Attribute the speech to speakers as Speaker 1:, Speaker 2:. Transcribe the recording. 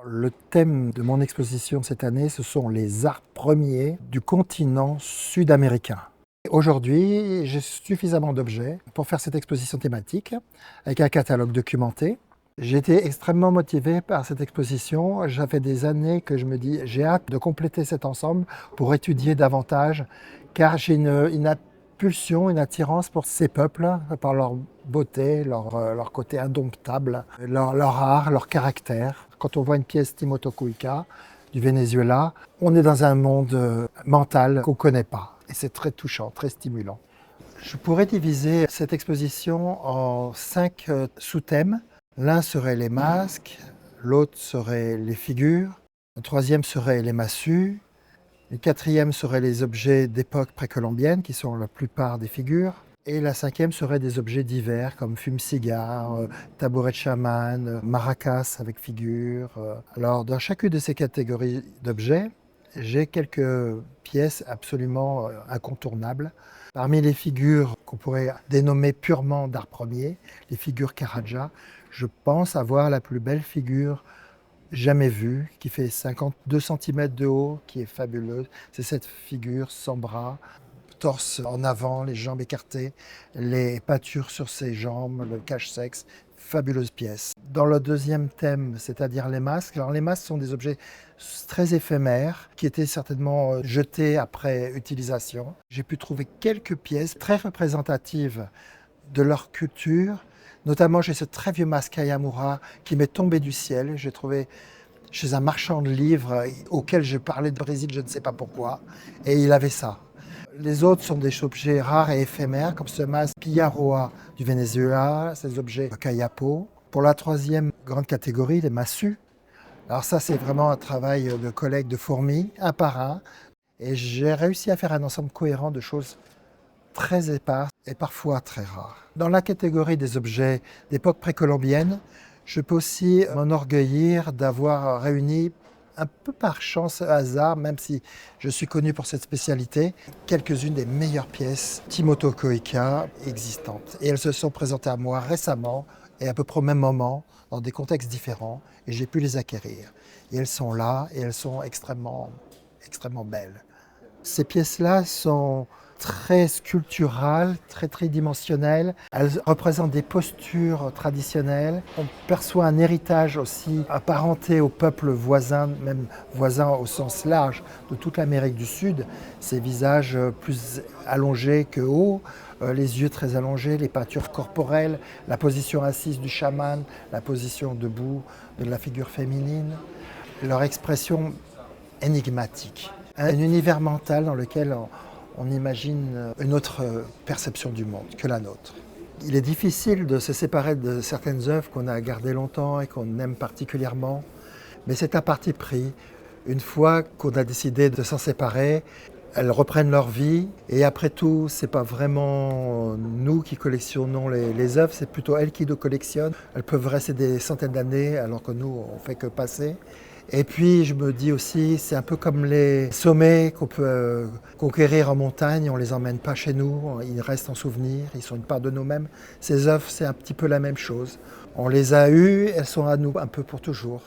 Speaker 1: Le thème de mon exposition cette année, ce sont les arts premiers du continent sud-américain. Aujourd'hui, j'ai suffisamment d'objets pour faire cette exposition thématique avec un catalogue documenté. J'ai été extrêmement motivé par cette exposition. Ça fait des années que je me dis j'ai hâte de compléter cet ensemble pour étudier davantage, car j'ai une impulsion, une attirance pour ces peuples, par leur beauté, leur côté indomptable, leur art, leur caractère. Quand on voit une pièce Timoto Cuica du Venezuela, on est dans un monde mental qu'on ne connaît pas. Et c'est très touchant, très stimulant. Je pourrais diviser cette exposition en 5 sous-thèmes. L'un serait les masques, l'autre serait les figures, le troisième serait les massues, le quatrième serait les objets d'époque précolombienne, qui sont la plupart des figures, et la cinquième serait des objets divers, comme fume-cigare, tabouret de chaman, maracas avec figure. Alors, dans chacune de ces catégories d'objets, j'ai quelques pièces absolument incontournables. Parmi les figures qu'on pourrait dénommer purement d'art premier, les figures Karaja, je pense avoir la plus belle figure jamais vue, qui fait 52 cm de haut, qui est fabuleuse. C'est cette figure sans bras, torse en avant, les jambes écartées, les pâtures sur ses jambes, le cache-sexe. Fabuleuse pièce. Dans le deuxième thème, c'est-à-dire les masques, alors les masques sont des objets très éphémères qui étaient certainement jetés après utilisation. J'ai pu trouver quelques pièces très représentatives de leur culture. Notamment, j'ai ce très vieux masque Hayamura qui m'est tombé du ciel. J'ai trouvé chez un marchand de livres auquel je parlais de Brésil, je ne sais pas pourquoi, et il avait ça. Les autres sont des objets rares et éphémères, comme ce masque Pillaroa du Venezuela, ces objets Kayapo. Pour la troisième grande catégorie, les massues. Alors ça, c'est vraiment un travail de collègues de fourmis, un par un. Et j'ai réussi à faire un ensemble cohérent de choses très éparses et parfois très rares. Dans la catégorie des objets d'époque précolombienne, je peux aussi m'enorgueillir d'avoir réuni un peu par chance, hasard, même si je suis connu pour cette spécialité, quelques-unes des meilleures pièces Timoto Cuica existantes. Et elles se sont présentées à moi récemment et à peu près au même moment, dans des contextes différents, et j'ai pu les acquérir. Et elles sont là, et elles sont extrêmement belles. Ces pièces-là sont très sculpturales, très tridimensionnelles. Elles représentent des postures traditionnelles. On perçoit un héritage aussi apparenté aux peuples voisins, même voisins au sens large de toute l'Amérique du Sud. Ces visages plus allongés que hauts, les yeux très allongés, les peintures corporelles, la position assise du chaman, la position debout de la figure féminine, leur expression énigmatique. Un univers mental dans lequel on imagine une autre perception du monde que la nôtre. Il est difficile de se séparer de certaines œuvres qu'on a gardées longtemps et qu'on aime particulièrement, mais c'est à parti pris. Une fois qu'on a décidé de s'en séparer, elles reprennent leur vie, et après tout, c'est pas vraiment nous qui collectionnons les œuvres, c'est plutôt elles qui nous collectionnent. Elles peuvent rester des centaines d'années alors que nous, on fait que passer. Et puis je me dis aussi, c'est un peu comme les sommets qu'on peut conquérir en montagne, on ne les emmène pas chez nous, ils restent en souvenir, ils sont une part de nous-mêmes. Ces œuvres, c'est un petit peu la même chose. On les a eues, elles sont à nous un peu pour toujours.